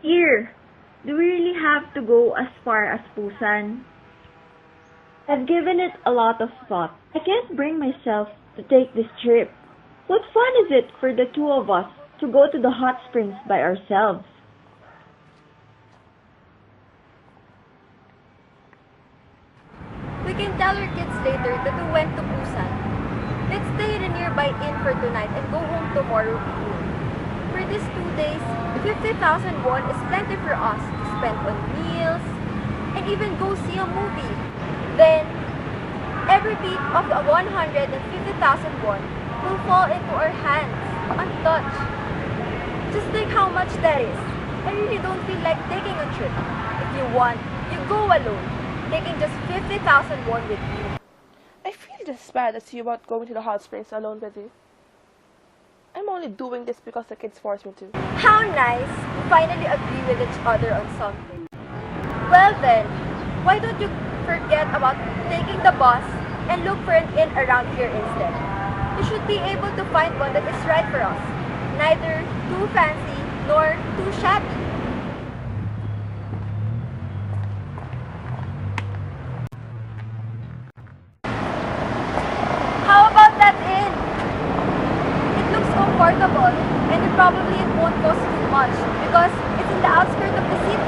Here, do we really have to go as far as Busan? I've given it a lot of thought. I can't bring myself to take this trip. What fun is it for the two of us to go to the hot springs by ourselves? We can tell our kids later that we went to Busan. Let's stay in a nearby inn for tonight and go home tomorrow evening. For these 2 days, 50,000 won is plenty for us to spend on meals and even go see a movie. Then, every bit of the 150,000 won will fall into our hands, untouched. Just think how much that is. I really don't feel like taking a trip. If you want, you go alone, taking just 50,000 won with you. I feel just bad as you about going to the hot springs alone with you. I'm only doing this because the kids forced me to. How nice! We finally agree with each other on something. Well then, why don't you forget about taking the bus and look for an inn around here instead? You should be able to find one that is right for us. Neither too fancy nor too shabby. How about that inn? It looks comfortable and probably it won't cost too much because it's in the outskirts of the city.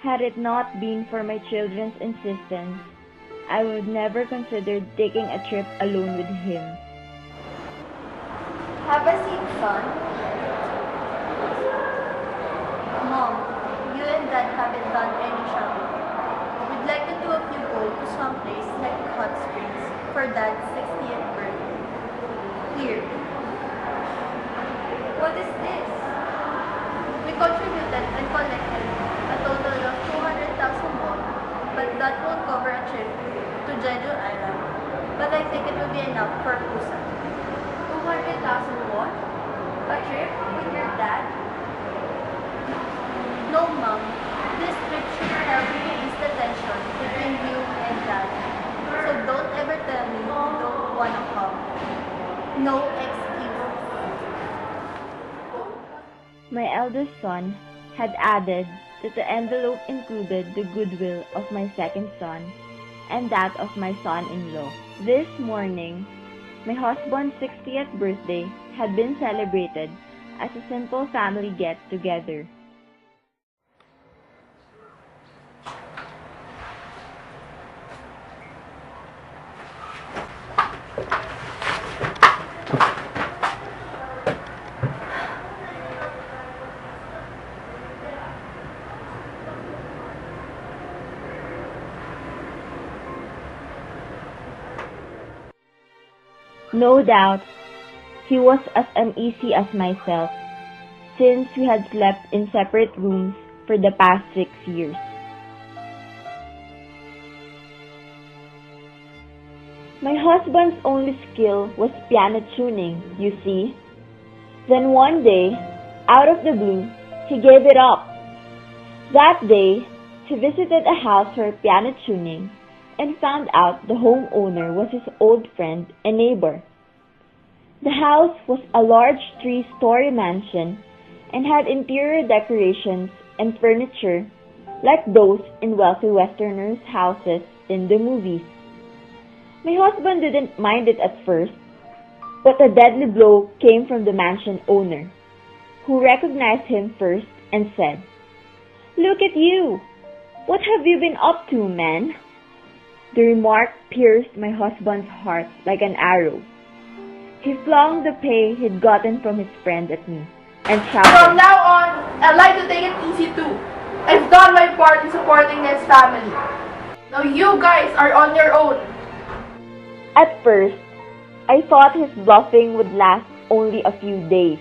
Had it not been for my children's insistence, I would never consider taking a trip alone with him. Have a seat, son. Mom, you and Dad haven't done any shopping. We'd like the two of you go to some place like Hot Springs for Dad's 60th birthday. Here. What is this? We contributed and collected a total of 200,000 won, but that won't cover a trip to Jeju Island. But I think it will be enough for Busan. 200,000 won? A trip with your dad? No, Mom. This trip should help you ease the tension between you and Dad. So don't ever tell me you don't wanna come. No excuse. My eldest son had added that the envelope included the goodwill of my second son and that of my son-in-law. This morning, my husband's 60th birthday had been celebrated as a simple family get-together. No doubt, he was as uneasy as myself, since we had slept in separate rooms for the past 6 years. My husband's only skill was piano tuning, you see. Then one day, out of the blue, he gave it up. That day, he visited a house for piano tuning and found out the homeowner was his old friend and neighbor. The house was a large 3-story mansion and had interior decorations and furniture like those in wealthy Westerners' houses in the movies. My husband didn't mind it at first, but a deadly blow came from the mansion owner, who recognized him first and said, "Look at you! What have you been up to, man?" The remark pierced my husband's heart like an arrow. He flung the pay he'd gotten from his friend at me and shouted, "From now on, I'd like to take it easy too. I've done my part in supporting this family. Now you guys are on your own." At first, I thought his bluffing would last only a few days.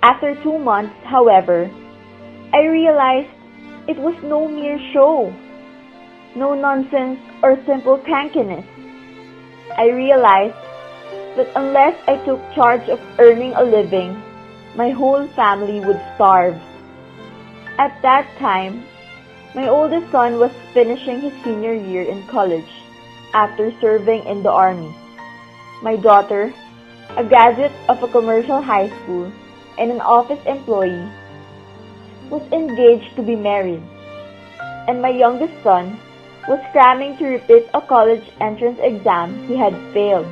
After 2 months, however, I realized it was no mere show. No nonsense or simple crankiness. I realized that unless I took charge of earning a living, my whole family would starve. At that time, my oldest son was finishing his senior year in college after serving in the army. My daughter, a graduate of a commercial high school and an office employee, was engaged to be married, and my youngest son was cramming to repeat a college entrance exam he had failed.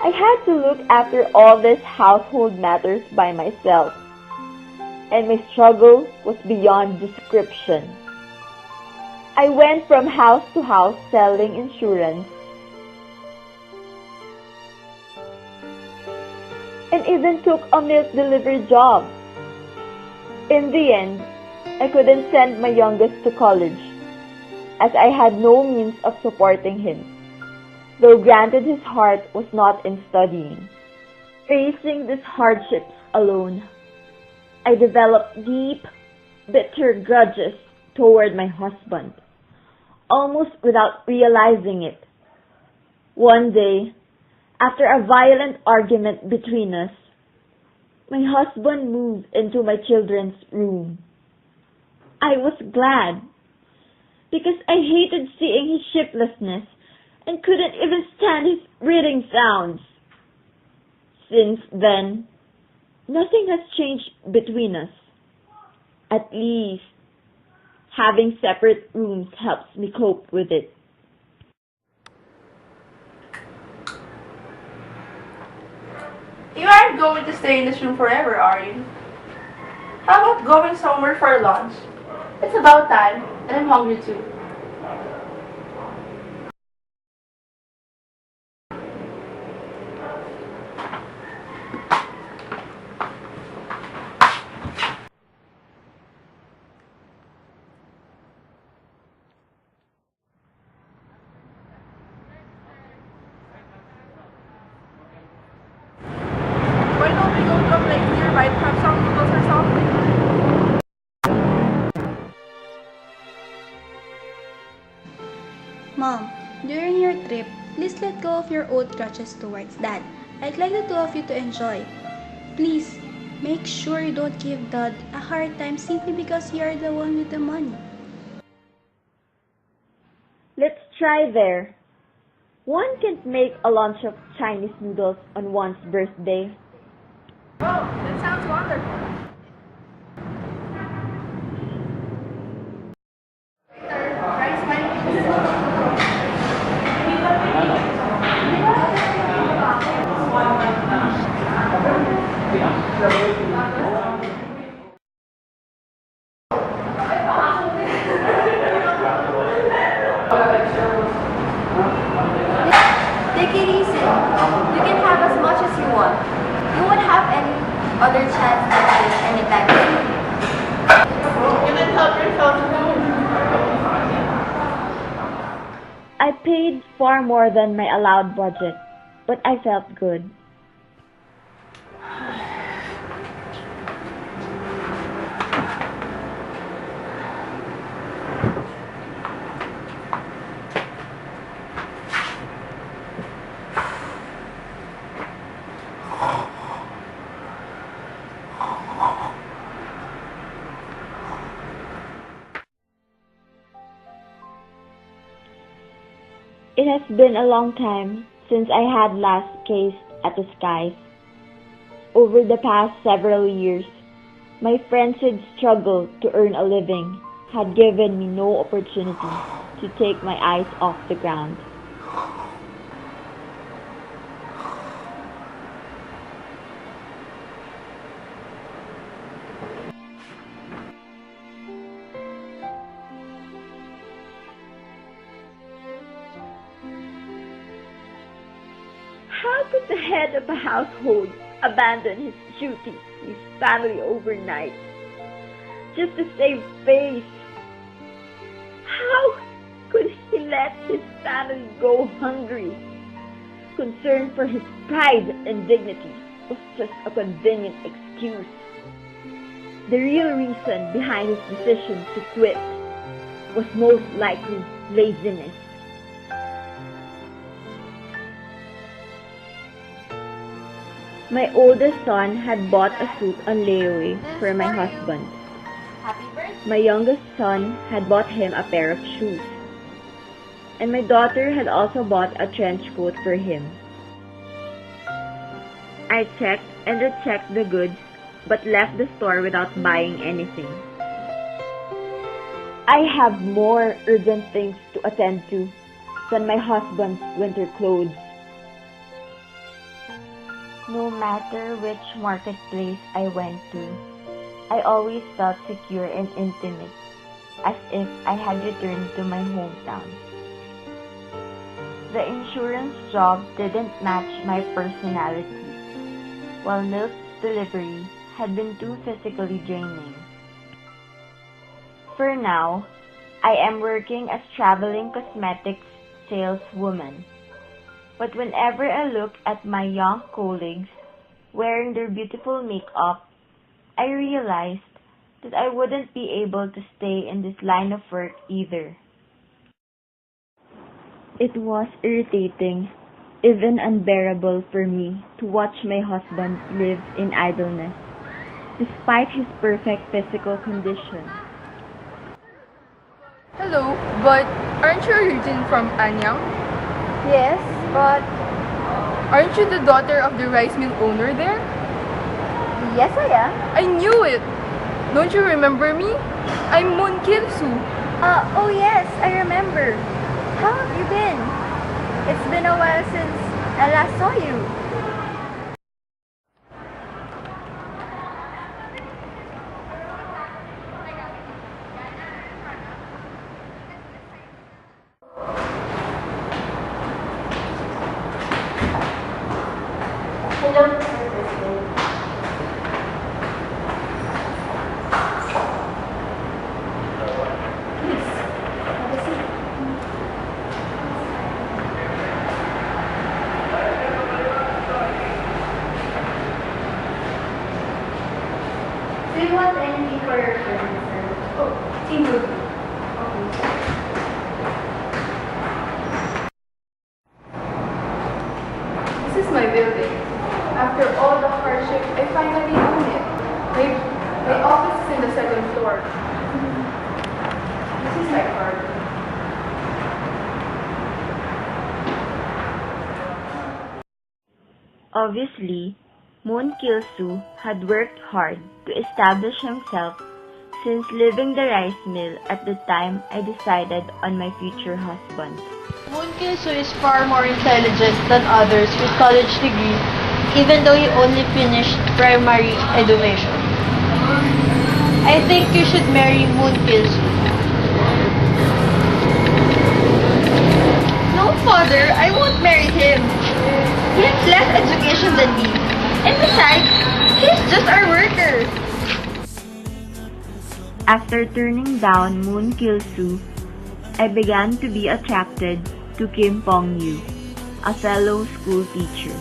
I had to look after all these household matters by myself, and my struggle was beyond description. I went from house to house selling insurance, and even took a milk delivery job. In the end, I couldn't send my youngest to college, as I had no means of supporting him, though granted his heart was not in studying. Facing these hardships alone, I developed deep, bitter grudges toward my husband, almost without realizing it. One day, after a violent argument between us, my husband moved into my children's room. I was glad, because I hated seeing his shiftlessness and couldn't even stand his breathing sounds. Since then, nothing has changed between us. At least, having separate rooms helps me cope with it. You aren't going to stay in this room forever, are you? How about going somewhere for lunch? It's about time, and I'm hungry too. Why don't we go to a place nearby to have some noodles or something? Mom, during your trip, please let go of your old grudges towards Dad. I'd like the two of you to enjoy. Please, make sure you don't give Dad a hard time simply because you are the one with the money. Let's try there. One can't make a lunch of Chinese noodles on one's birthday. Oh, that sounds wonderful. Rice wine, please. Take it easy. You can have as much as you want. You won't have any other chance like this anytime soon. You can help yourself too. I paid far more than my allowed budget, but I felt good. It has been a long time since I had last gazed at the skies. Over the past several years, my frenzied struggle to earn a living had given me no opportunity to take my eyes off the ground. How could the head of a household abandon his duty to his family overnight just to save face? How could he let his family go hungry? Concern for his pride and dignity was just a convenient excuse. The real reason behind his decision to quit was most likely laziness. My oldest son had bought a suit on layaway This for my for you. husband. Happy birthday. My youngest son had bought him a pair of shoes. And my daughter had also bought a trench coat for him. I checked and rechecked the goods, but left the store without buying anything. I have more urgent things to attend to than my husband's winter clothes. No matter which marketplace I went to, I always felt secure and intimate, as if I had returned to my hometown. The insurance job didn't match my personality, while milk delivery had been too physically draining. For now, I am working as traveling cosmetics saleswoman. But whenever I look at my young colleagues wearing their beautiful makeup, I realized that I wouldn't be able to stay in this line of work either. It was irritating, even unbearable for me to watch my husband live in idleness, despite his perfect physical condition. Hello, but aren't you originally from Anyang? Yes, but Aren't you the daughter of the rice mill owner there? yes, I am. I knew it! Don't you remember me? I'm Moon Kilsu. Oh yes, I remember. How have you been? It's been a while since I last saw you. Hello, Mr. President. Please, have a seat. Do you want anything for your friend, sir? Oh, tea will do. Okay. This is my building. After all the hardship, I finally own it. My office is in the second floor. This is my card. Obviously, Moon Kilsu had worked hard to establish himself since leaving the rice mill at the time I decided on my future husband. Moon Kilsu is far more intelligent than others with college degrees, even though he only finished primary education. I think you should marry Moon Kilsu. No, father, I won't marry him. He has less education than me. And besides, he's just our worker. After turning down Moon Kilsu, I began to be attracted to Kim Pong Yu, a fellow school teacher.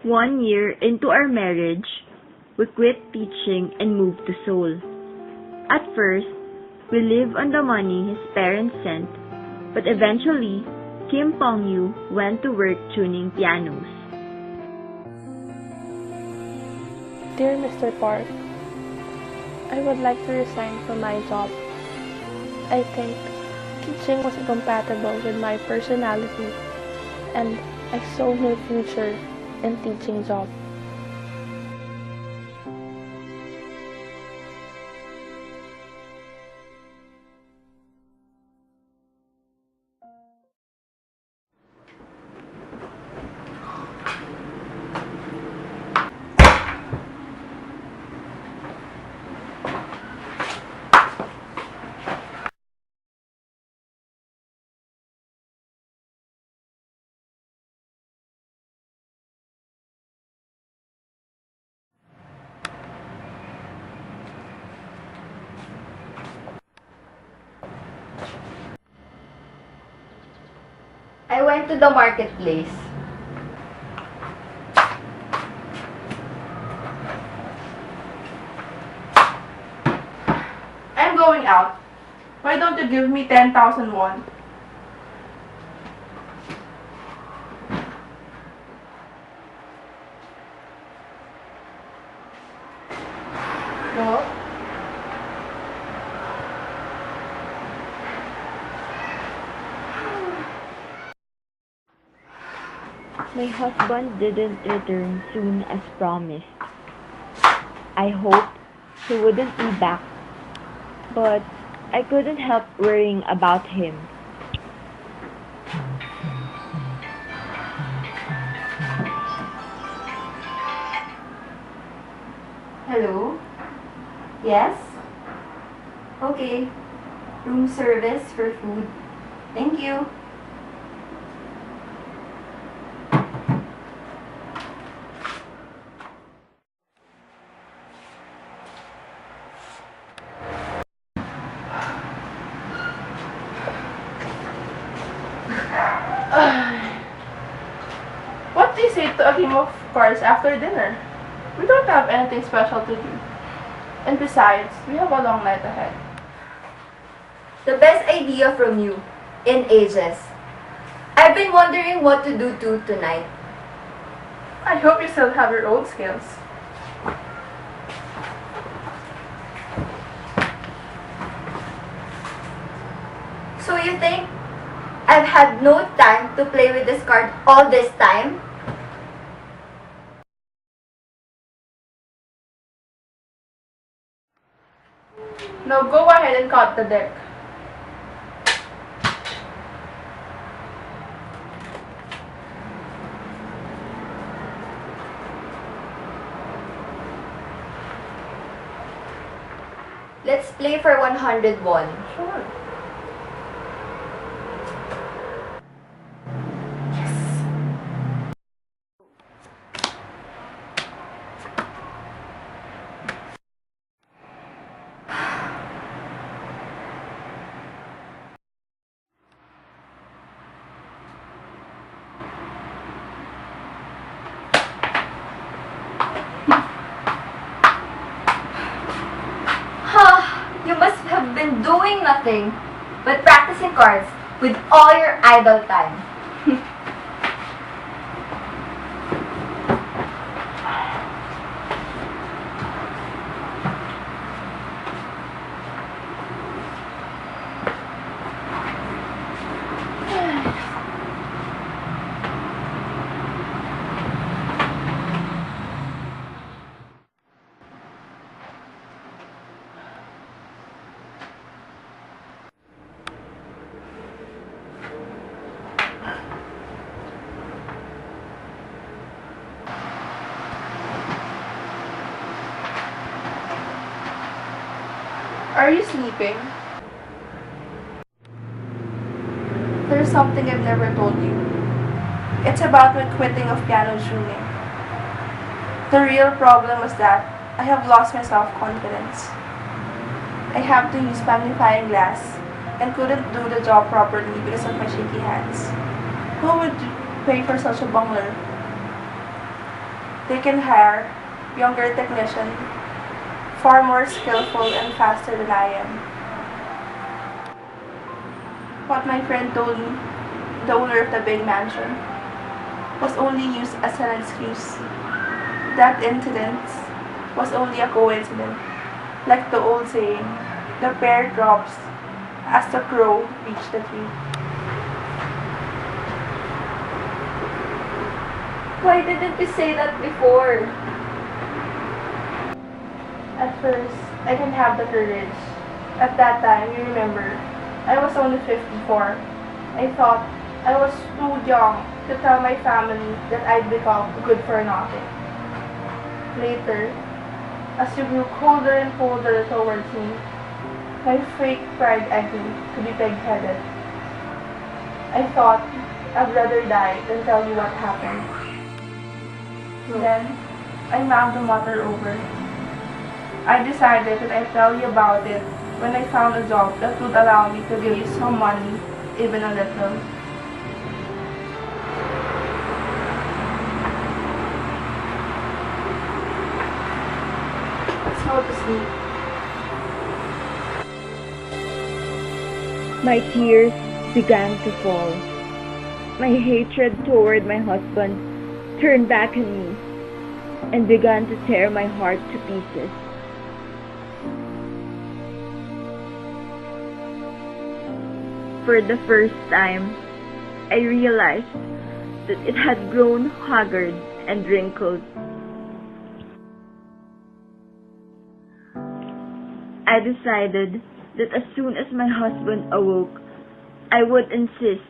One year into our marriage, we quit teaching and moved to Seoul. At first, we lived on the money his parents sent, but eventually, Kim Pong-yu went to work tuning pianos. Dear Mr. Park, I would like to resign from my job. I think teaching was incompatible with my personality, and I saw no future in teaching job. I went to the marketplace. I'm going out. Why don't you give me 10,000 won? No? My husband didn't return soon as promised. I hoped he wouldn't be back, but I couldn't help worrying about him. Hello? Yes? Okay. Room service for food. Thank you. What do you say to a game of cards after dinner? We don't have anything special to do. And besides, we have a long night ahead. The best idea from you in ages. I've been wondering what to do too tonight. I hope you still have your old skills. So you think I've had no time to play with this card all this time? Now go ahead and cut the deck. Let's play for 100 won. Sure. You must have been doing nothing but practicing cards with all your idle time. Are you sleeping? There's something I've never told you. It's about my quitting of piano tuning. The real problem was that I have lost my self-confidence. I have to use magnifying glass and couldn't do the job properly because of my shaky hands. Who would pay for such a bungler? They can hire younger technician, far more skillful and faster than I am. What my friend told me, the owner of the big mansion, was only used as an excuse. That incident was only a coincidence. Like the old saying, the pear drops as the crow reached the tree. Why didn't you say that before? At first, I didn't have the courage. At that time, you remember, I was only 54. I thought I was too young to tell my family that I'd become good for nothing. Later, as you grew colder and colder towards me, my fake pride egged me to be peg-headed. I thought I'd rather die than tell you what happened. Then, I mulled the matter over. I decided that I'd tell you about it when I found a job that would allow me to give you some money, even a little. Let's go to sleep. My tears began to fall. My hatred toward my husband turned back on me and began to tear my heart to pieces. For the first time, I realized that it had grown haggard and wrinkled. I decided that as soon as my husband awoke, I would insist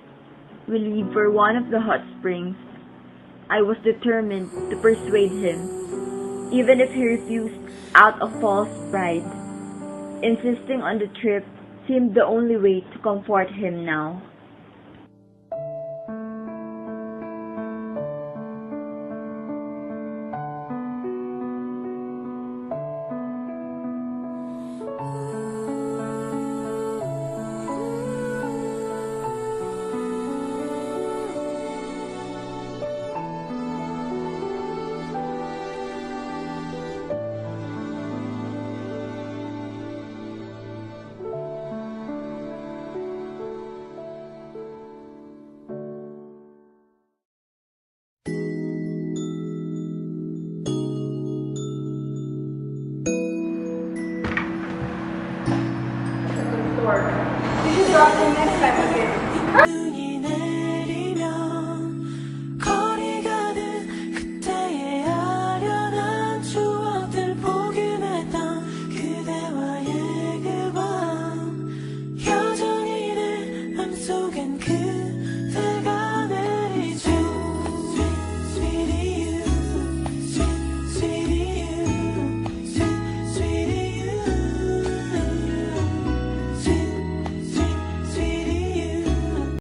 we leave for one of the hot springs. I was determined to persuade him, even if he refused out of false pride. Insisting on the trip seemed the only way to comfort him now. You should drop in next time again. 눈이 내리면 거리가는 그때의 아련한 추억들 포근했던 그대와의 그 밤 여전히 내 맘속엔 그